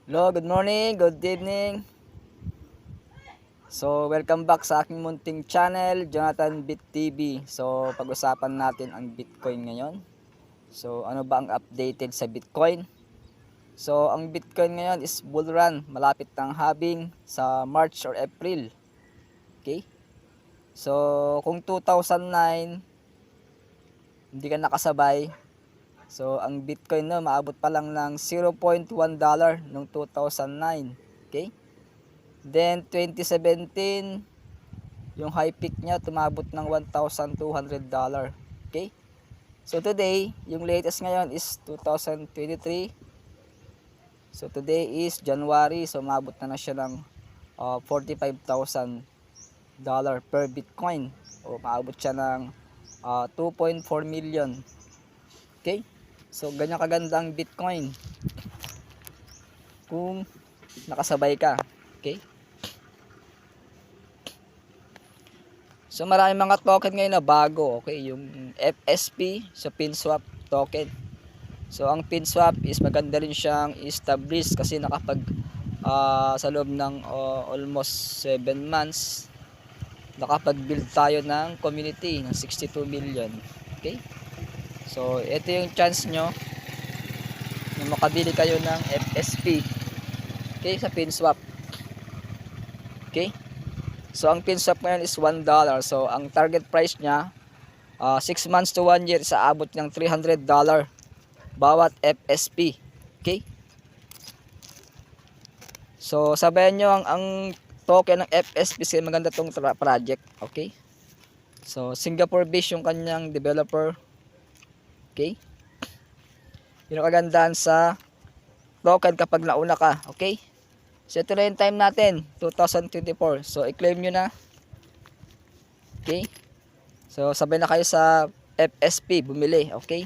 Hello, good morning, good evening. So, welcome back sa aking munting channel, Jonathan Bit TV. So, pag-usapan natin ang Bitcoin ngayon. So, ano ba ang updated sa Bitcoin? So, ang Bitcoin ngayon is bull run. Malapit ng halving sa March or April. Okay? So, kung 2009, hindi ka nakasabay, so, ang Bitcoin na maabot pa lang ng $0.1 noong 2009. Okay? Then 2017, yung high peak niya tumabot ng $1,200. Okay? So today, yung latest ngayon is 2023. So today is January, so umabot na siya ng $45,000 per Bitcoin. O maabot siya ng 2.4 million. Okay? So ganyan kaganda ang Bitcoin kung nakasabay ka. Okay? So maraming mga token ngayon na bago, okay, yung FSP, so PinSwap token. So ang PinSwap is maganda rin siyang establish kasi nakapag sa loob ng almost 7 months nakapag-build tayo ng community ng 62 million. Okay? So ito yung chance nyo na makabili kayo ng FSP, okay, sa PinSwap. Okay? So ang PinSwap ngayon is $1. So ang target price niya 6 months to 1 year sa abot ng $300 bawat FSP. Okay? So sabayan nyo ang token ng FSP kasi maganda tong project. Okay? So Singapore based yung kanyang developer. Okay? Yun ang kagandahan sa token kapag nauna ka. Okay? So ito na yung time natin, 2024. So i-claim nyo na. Okay? So sabay na kayo sa FSP, bumili. Okay?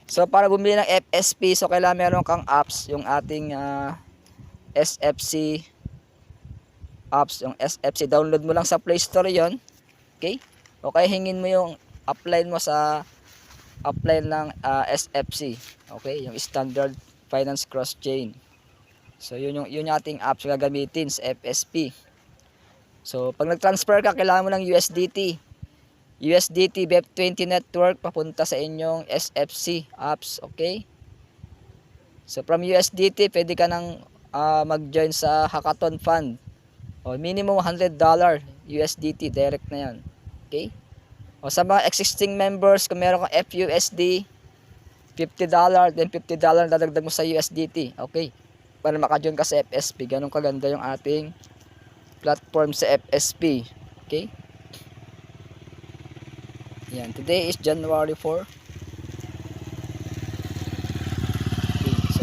So para bumili ng FSP, so kailangan meron kang apps, yung ating SFC apps, yung SFC. Download mo lang sa Play Store yon. Okay? O kaya hingin mo yung upline mo sa upline ng SFC. Okay? Yung Standard Finance Cross Chain. So yun yung ating apps gagamitin sa FSP. So pag nag-transfer ka, kailangan mo ng USDT BEP20 network papunta sa inyong SFC apps. Okay? So from USDT pwede ka nang mag-join sa Hackathon Fund. O minimum $100 USDT, direct na yan. Okay? O sa mga existing members, kung meron kang FUSD $50, then $50 dadagdag mo sa USDT. Okay? Para maka-join ka sa FSP. Ganun kaganda yung ating platform sa FSP. Okay? Yan. Today is January 4. Okay. So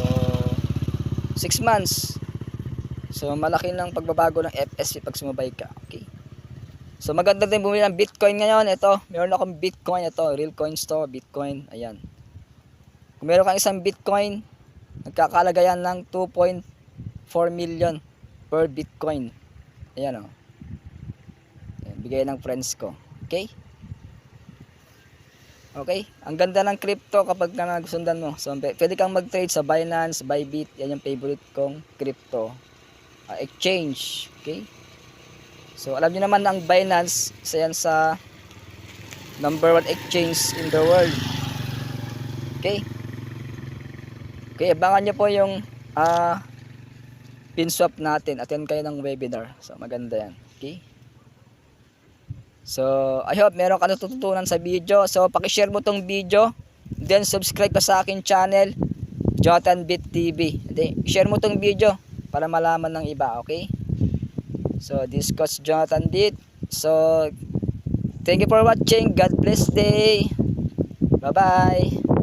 6 months. So malaki ng pagbabago ng FSP pag sumabay ka. Okay? So maganda din bumili ng Bitcoin ngayon. Ito, meron akong Bitcoin. Ito, Real Coins to, Bitcoin. Ayan. Kung meron kang isang Bitcoin, nagkakalaga yan ng 2.4 million per Bitcoin. Ayan o. Ayan, bigay ng friends ko. Okay? Okay? Ang ganda ng crypto kapag nagusundan mo. So pwede kang mag-trade sa Binance, Bybit. Yan yung favorite kong crypto exchange. Okay? So alam niyo naman ang Binance, isa yan sa number 1 exchange in the world. Okay? Okay, abangan nyo po yung PinSwap natin. Attend kayo ng webinar. So maganda yan. Okay? So I hope meron ka natututunan sa video. So paki-share mo tong video. Then subscribe ka sa akin channel, Jonathan Bit TV. Then share mo tong video para malaman ng iba. Okay? So this is Coach Jonathan Bit. So thank you for watching. God bless day. Bye bye.